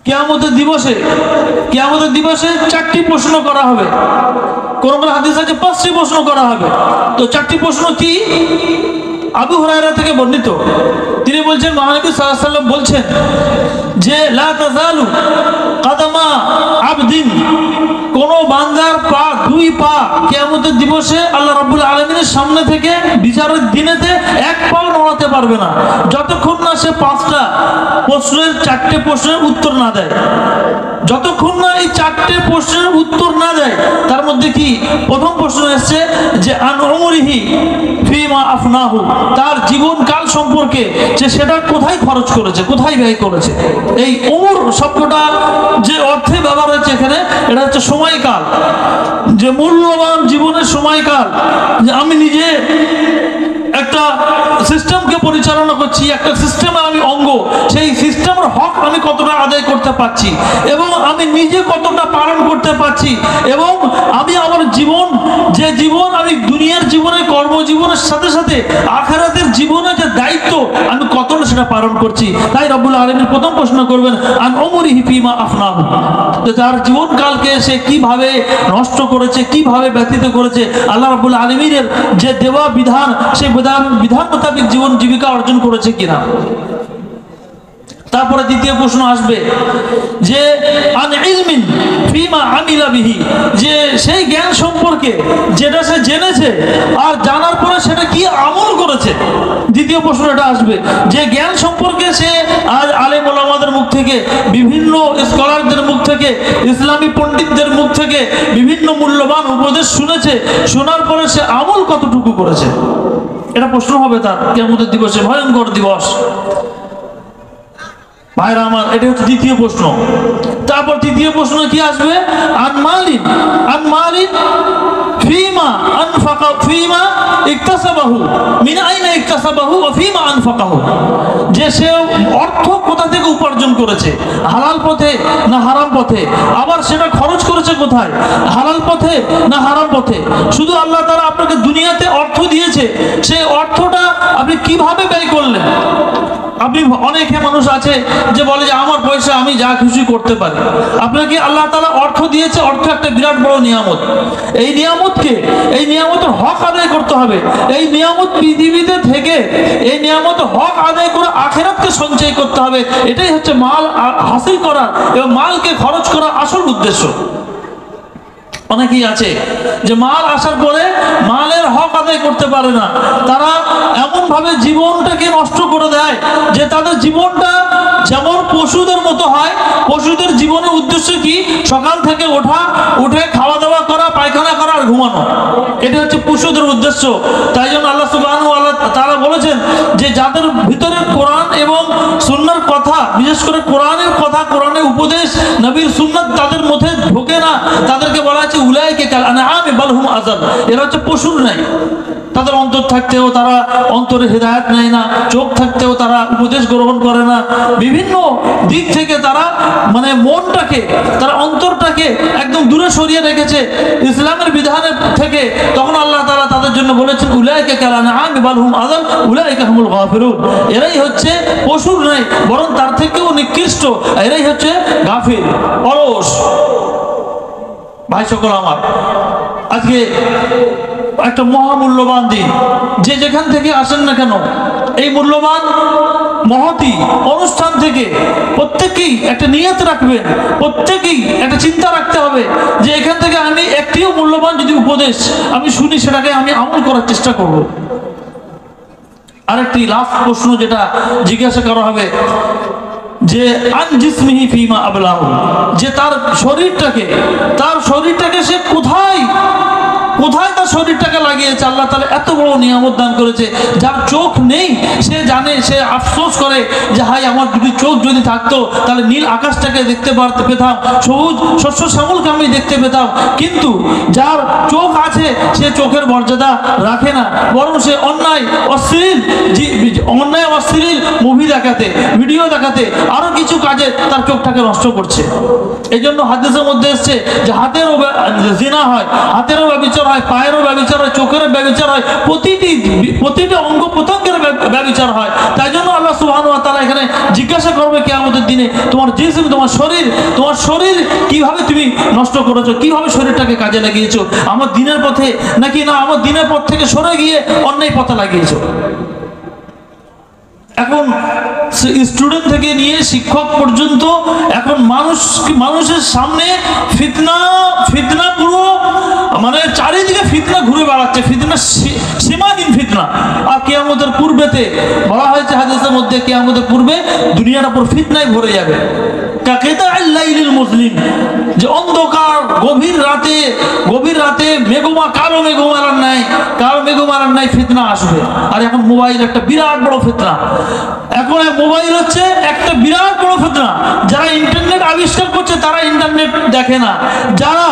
কিয়ামতের দিবসে 4টি প্রশ্ন করা হবে। কোন কোন হাদিস আছে 5টি প্রশ্ন করা হবে। তো 4টি প্রশ্ন কি? আবু হুরায়রা থেকে বর্ণিত, তিনি বলছেন মহানবী সাল্লাল্লাহু আলাইহি ওয়াসাল্লাম বলছেন যে লা তাযালু কাদামা আবদিন, কোন বান্দার পা, 2 পা কিয়ামতের দিবসে আল্লাহ রাব্বুল আলামিনের সামনে থেকে বিচারের দিনেতে 1 পাও নড়াতে পারবে না, যতক্ষণ না সে 5টা প্রশ্নের 4টে প্রশ্নের উত্তর না দেয়। যতক্ষণ না এই 4টে প্রশ্নের উত্তর না দেয়। তার মধ্যে কি প্রথম প্রশ্ন এসেছে যে আন উমরিহি ফিমা আফনাহু, তার জীবনকাল সম্পর্কে যে সেটা কোথায় খরচ করেছে, কোথায় ব্যয় করেছে। এই উমর শব্দটা যে অর্থে ব্যবহার হয়েছে এখানে, এটা হচ্ছে সময়কাল, যে মূল্যবান জীবনের সময়কাল। যে আমি নিজে একটা সিস্টেমকে পরিচালনা করছি, একটা সিস্টেমে আমি অঙ্গ, সেই সিস্টেমের হক আমি কতটা আদায় করতে পারছি এবং আমি নিজে কতটা পালন করতে পারছি, এবং আমি আমার জীবন, যে জীবন আমি দুনিয়ার জীবনে কর্মজীবনের সাথে সাথে আখিরাতের জীবনে যে দায়িত্ব আমি কতটা সেটা পালন করছি। তাই রব্বুল আলামিন প্রথম প্রশ্ন করবেন আন উমরিহি ফিমা আফনাহু, যে তার জীবনকালকে সে কিভাবে নষ্ট করেছে, কিভাবে ব্যতীত করেছে, আল্লাহ রাব্বুল আলামিনের যে দেওয়া বিধান, সেই বিধান মোতাবেক জীবন জীবিকা অর্জন করেছে কিনা। তারপরে দ্বিতীয় প্রশ্ন আসবে যে আন ইলমিন ফিমা আমিলা বিহি, যে সেই জ্ঞান সম্পর্কে যেটা সে জেনেছে আর জানার পরে সেটা কি আমল করেছে। দ্বিতীয় প্রশ্নটা আসবে যে জ্ঞান সম্পর্কে সে আজ আলেম ওলামাদের মুখ থেকে, বিভিন্ন স্কলারদের মুখ থেকে, ইসলামী পণ্ডিতদের মুখ থেকে বিভিন্ন মূল্যবান উপদেশ শুনেছে, শোনার পরে সে আমল কতটুকু করেছে। এটা প্রশ্ন হবে তার কিয়ামতের দিবসে, ভয়ঙ্কর দিবস। ভাইরা আমার, এটা হচ্ছে দ্বিতীয় প্রশ্ন। তারপর তৃতীয় প্রশ্ন কি আসবে আন মালিন ফিমা আনফাকা ফিমা ইকতাসাবাহু মিন আইনা ইকতাসাবাহু ওয়া ফিমা আনফাকাহু, যে সে অর্থ কোথা থেকে উপার্জন করেছে, হালাল পথে না হারাম পথে, আবার সেটা খরচ করেছে কোথায়, হালাল পথে না হারাম পথে। শুধু আল্লাহ তাআলা আপনাকে দুনিয়াতে অর্থ দিয়েছে, সেই অর্থটা আপনি কিভাবে ব্যয় করলেন। আপনি অনেকে মানুষ আছে যে বলে যে আমার পয়সা আমি যা খুশি করতে পারি। আপনাকে আল্লাহ তাআলা অর্থ দিয়েছে, অর্থ একটা বিরাট বড় নিয়ামত। এই নিয়ামতকে, এই নিয়ামতের হক আদায় করতে হবে। এই নিয়ামত পৃথিবীতে থেকে এই নিয়ামতের হক আদায় করে আখিরাতকে সঞ্চয় করতে হবে। এটাই হচ্ছে মাল হাসিল করা এবং মালকে খরচ করার আসল উদ্দেশ্য। অনেকেই আছে যে মাল আসার পরে মালের হক আদায় করতে পারে না, তারা এমনভাবে জীবনটাকে নষ্ট করে দেয় যে তাদের জীবনটা যেমন পশুদের মতো হয়। পশুদের জীবনের উদ্দেশ্য কি? সকাল থেকে উঠে খাওয়া দাওয়া করা, পায়খানা করা আর ঘুমানো, এটা হচ্ছে পশুদের উদ্দেশ্য। তাই জন্য আল্লাহ সুবহানাহু ওয়া তাআলা বলেছেন যে যাদের ভিতরে কোরআন এবং সুন্নাহর কথা, বিশেষ করে কোরআনের কথা, কোরআনের উপদেশ, নবীর সুন্নাত তাদের মধ্যে ঢোকে না, তাদেরকে বলা হচ্ছে উলাইকা কাল আনআমি বাল হুম আযাল, এরা হচ্ছে পশুর নাই। তাদের অন্তর থাকতেও তারা অন্তরে হেদায়েত নেয় না, চোখ থাকতেও তারা উপদেশ গ্রহণ করে না, বিভিন্ন দিক থেকে তারা মানে মনটাকে, তারা অন্তরটাকে একদম দূরে সরিয়ে রেখেছে ইসলামের বিধানের থেকে। তখন আল্লাহ তাআলা তাদের জন্য বলেছেন উলাইকা কাল আনআমি বাল হুম আযাল উলাইকা হুমুল গাফিরুন, এরাই হচ্ছে পশুর নাই, বরং তার থেকেও নিকৃষ্ট, এরাই হচ্ছে গাফির, অলস। ভাই সকল আমার, আজকে একটা মহামূল্যবান দিন, যে যেখান থেকে আসেন না কেন, এই মূল্যবান মহতি অনুষ্ঠান থেকে প্রত্যেকেই একটা নিয়ত রাখবেন, প্রত্যেকেই একটা চিন্তা রাখতে হবে যে এখান থেকে আমি একটিও মূল্যবান যদি উপদেশ আমি শুনি, সেটাকে আমি আমল করার চেষ্টা করব। আরেকটি লাস্ট প্রশ্ন যেটা জিজ্ঞাসা করা হবে যে আন জিসমিহি ফিমা আবলাহু, যে তার শরীরটাকে সে কোথায় তার শরীরটাকে লাগিয়েছে। আল্লাহ তাআলা এত বড় নিয়ামত দান করেছে, যার চোখ নেই সে জানে, সে আফসোস করে যে হাই আমার দুটি চোখ যদি থাকতো তাহলে নীল আকাশটাকে দেখতে পেতাম, সবুজ শস্য শ্যামলকে আমি দেখতে পেতাম। কিন্তু যার চোখ আছে সে চোখের মর্যাদা রাখে না, বরং সে অন্যায় অশ্লীল মুভি দেখাতে, ভিডিও দেখাতে, আরো কিছু কাজে তার চোখটাকে নষ্ট করছে। এই জন্য হাদিসের মধ্যে এসছে যে হাতেরও জিনা হয়, হাতেরও ব্যভিচার হয়, পায়েরও ব্যভিচার হয়, চোখেরও ব্যভিচার হয়, প্রতিটি অঙ্গ প্রত্যঙ্গের ব্যভিচার হয়। তাই জন্য আল্লাহ সুবহানাহু ওয়া তাআলা এখানে জিজ্ঞাসা করবে কিয়ামতের দিনে, তোমার জিসম, তোমার শরীর কিভাবে তুমি নষ্ট করেছো, কিভাবে শরীরটাকে কাজে লাগিয়েছো, আমার দিনের পথে নাকি না আমার দিনের পথ থেকে সরে গিয়ে অন্যায় পথে লাগিয়েছো। এখন স্টুডেন্ট থেকে নিয়ে শিক্ষক পর্যন্ত এখন মানুষের সামনে ফিতনা পুরো মানে চারিদিকে ফিতনা ঘুরে বেড়াচ্ছে, ফিতনা সীমাহীন ফিতনা। আর কিয়ামতের পূর্বেতে বলা হয়েছে হাদিসের মধ্যে, কিয়ামতের পূর্বে দুনিয়াটা পুরো ফিতনায় ভরে যাবে। কাকিতাইল মুসলিম, যে অন্ধকার গভীর রাতে কালো মেঘমালার নাই ফিতনা আসবে। আর এখন মোবাইল একটা বিরাট বড় ফিতনা। এখন মোবাইল হচ্ছে একটা বিরাট বড় ফিতনা। যারা ইন্টারনেট আবিষ্কার করছে তারা ইন্টারনেট দেখে না, যারা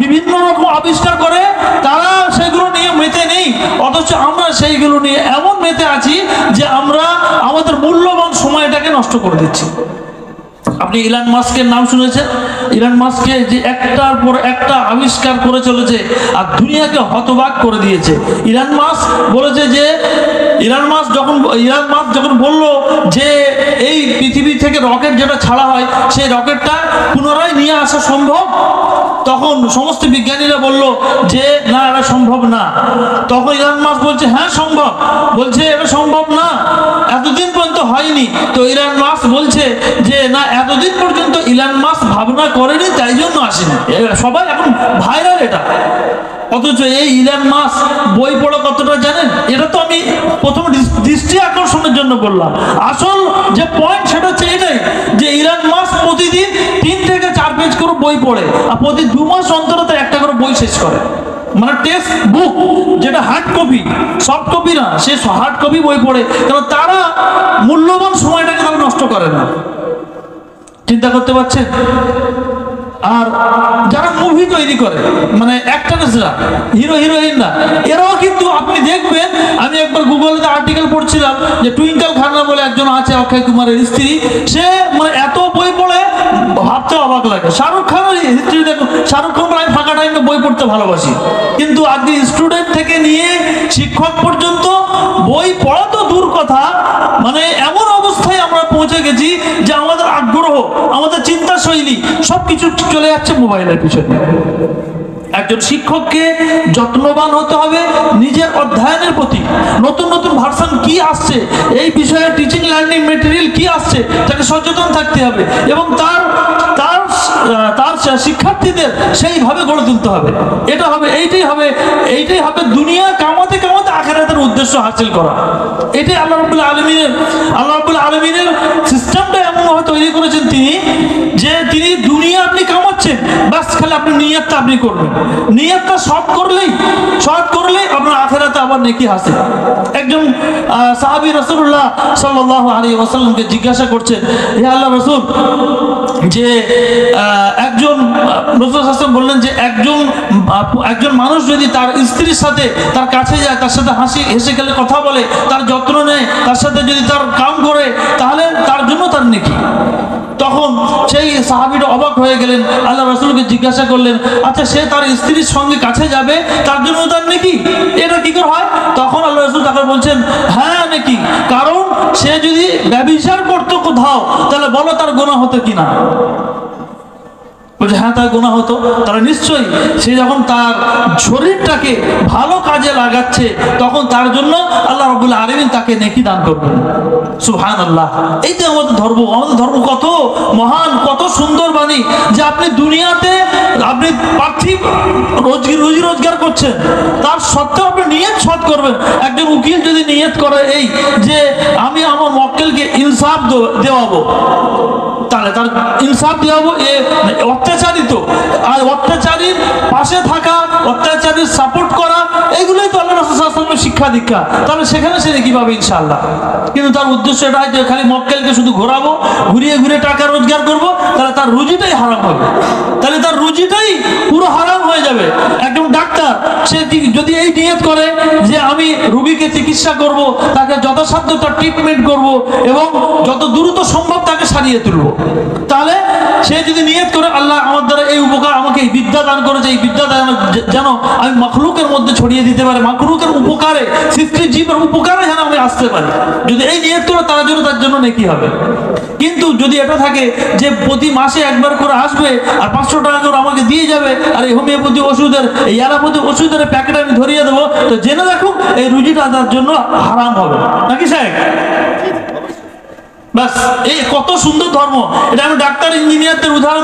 বিভিন্ন রকম আবিষ্কার করে তারা সেগুলো নিয়ে মেতে নেই, অথচ আমরা সেইগুলো নিয়ে এমন মেতে আছি যে আমরা আমাদের মূল্যবান সময়টাকে নষ্ট করে দিচ্ছি। আপনি ইলন মাস্কের নাম শুনেছেন? ইলন মাস্কে যে একটার পর একটা আবিষ্কার করে চলেছে আর দুনিয়াকে হতবাক করে দিয়েছে। ইলন মাস্ক বলেছে যে ইলন মাস্ক যখন বলল যে এই পৃথিবী থেকে রকেট যেটা ছাড়া হয় সেই রকেটটা পুনরায় নিয়ে আসা সম্ভব, তখন সমস্ত বিজ্ঞানীরা বলল যে না, এটা সম্ভব না। তখন ইলন মাস্ক বলছে হ্যাঁ সম্ভব, বলছে এটা সম্ভব না, এতদিন পর্যন্ত হয়নি। তো ইলন মাস্ক বলছে যে না, এতদিন পর্যন্ত ইলন মাস্ক ভাবনা করেনি, তাই জন্য আসেনি। সবাই এখন ভাইরাল এটা। অথচ এই ইলন মাস্ক বই পড়া কতটা জানেন? এটা তো আমি প্রথম দৃষ্টি আকর্ষণের জন্য বললাম। আসল যে পয়েন্ট সেটা হচ্ছে এটাই যে ইলন মাস্ক প্রতিদিন 3 থেকে 4 পেজ করে বই পড়ে, আর প্রতি 2 মাস অন্তর একটা করে বই শেষ করে। মানে টেক্সট বুক, যেটা হার্ড কপি, সফট কপি না, সে হার্ড কপি বই পড়ে। কারণ তারা মূল্যবান সময়টাকে তারা নষ্ট করে না। চিন্তা করতে পারছেন? আর যারা মুভি তৈরি করে, মানে অ্যাক্টরসরা, হিরো হিরোইনরা, এরাও কিন্তু আপনি দেখবেন, আমি একবার গুগলে আর্টিকেল পড়ছিলাম যে টুইঙ্কেল খান্না বলে একজন আছে অক্ষয় কুমারের স্ত্রী, সে মানে এত বই পড়ে ভাবতে অবাক লাগে। শাহরুখ খানের হিস্ট্রি দেখুন, শাহরুখ খান আমি ফাঁকা টাইমে বই পড়তে ভালোবাসি, কিন্তু আজকে স্টুডেন্ট থেকে নিয়ে শিক্ষক পর্যন্ত বই পড়া তো দূর কথা, মানে এমন অবস্থায় আমরা পৌঁছে গেছি যে আমাদের আগ্রহ, আমাদের চিন্তা শৈলী সবকিছু চলে যাচ্ছে মোবাইলের পিছনে। একজন শিক্ষককে যত্নবান হতে হবে নিজের অধ্যয়নের প্রতি। নতুন নতুন ভার্সন কি আসছে, এই বিষয়ে টিচিং লার্নিং মেটেরিয়াল কি আসছে, তাকে সচেতন থাকতে হবে এবং তার শিক্ষার্থীদের সেইভাবে গড়ে তুলতে হবে। এইটাই হবে দুনিয়া কামাতে আখিরাতের উদ্দেশ্য হাসিল করা। এটাই আল্লাহ রাব্বুল আলামিনের সিস্টেমটা এমনভাবে তৈরি করেছেন তিনি দুনিয়া আপনি কামাচ্ছেন, বাস খালি আপনি নিয়তটা আপনি করবেন। নিয়তটা সৎ করলেই আপনার আখিরাতে আবার নেকি হাসিল। একজন সাহাবী রাসূলুল্লাহ সাল্লাল্লাহু আলাইহি ওয়াসাল্লামকে জিজ্ঞাসা করছেন, হে আল্লাহর রাসূল, যে একজন রাসূল হাসান বললেন যে একজন মানুষ যদি তার স্ত্রীর সাথে তার কাছে যায়, তার সাথে হেসে খেলে কথা বলে, তার যত্ন নেয়, তার সাথে যদি তার কাম করে, তাহলে তার জন্য তার নেকি। তখন সেই সাহাবীটা অবাক হয়ে গেলেন, আল্লাহ রাসূলকে জিজ্ঞাসা করলেন, আচ্ছা সে তার স্ত্রীর সঙ্গে কাছে যাবে, তার জন্য তার নেকি, এটা কি করে হয়? তখন আল্লাহ রাসূল তাকে বলছেন, হ্যাঁ নেকি, কারণ সে যদি ব্যভিচার করতো কোথাও, তাহলে বলো তার গুনাহ হতো কিনা। বলছে হ্যাঁ তার গুনাহ হতো। তাহলে নিশ্চয়ই সে যখন তার শরীরটাকে ভালো কাজে লাগাচ্ছে, তখন তার জন্য আল্লাহ রাব্বুল আলামিন তাকে নেকি দান করবেন। সুবহানাল্লাহ। এই যে আমাদের ধর্ম কত মহান, কত সুন্দর বাণী, যে আপনি দুনিয়াতে আপনি পার্থিব রুজি রোজগার করছেন, তার সত্ত্বেও আপনি নিয়ত সৎ করবেন। একজন উকিল যদি নিয়ত করে এই যে আমি আমার মক্কেলকে ইনসাফ দেওয়াবো, তাহলে তার ইনসাফ দেওয়াবো, অত্যাচারিত আর অত্যাচারীর পাশে থাকা, অত্যাচারীর সাপোর্ট করা, এগুলোই তো আল্লাহ রাসূল সাল্লাল্লাহু আলাইহি ওয়াসাল্লামের শিক্ষা দীক্ষা। তাহলে সেখানে সে কি পাবে ইনশাআল্লাহ। কিন্তু তার উদ্দেশ্য এটা যে খালি মক্কেলকে শুধু ঘোরাবো, ঘুরিয়ে টাকা রোজগার করব, তাহলে তার রুজিটাই হারাম হবে, তাহলে তার রুজিটাই পুরো হারাম হয়ে যাবে। একজন ডাক্তার সে যদি এই নিয়ত করে যে আমি রোগীকে চিকিৎসা করব, তাকে যথাসাধ্য তার ট্রিটমেন্ট করব এবং যত দ্রুত সম্ভব তাকে সারিয়ে তুলব, তাহলে সে যদি নিয়ত করে আল্লাহ আমার দ্বারা এই উপকার, আমাকে এই বিদ্যা দান করেছে, এই বিদ্যাটা যেন আমি মখলুকের মধ্যে ছড়িয়ে দিতে পারি, মখলুকের উপকারে, সৃষ্টির জীবের উপকারে যেন আমি আসতে পারি। যদি এই নিয়ত করে তার জন্য নেকি হবে। কিন্তু যদি এটা থাকে যে প্রতি মাসে একবার করে আসবে আর 500 টাকা করে আমাকে দিয়ে যাবে, আর এই হোমিওপ্যাথি ওষুধের, এই অ্যালোপ্যাথি ওষুধের প্যাকেট আমি ধরিয়ে দেবো, তো জেনে রাখুন এই রুজিটা তার জন্য হারাম হবে, নাকি সাহেব? বাস, এই কত সুন্দর ধর্ম! এটা আমি ডাক্তার ইঞ্জিনিয়ারদের উদাহরণ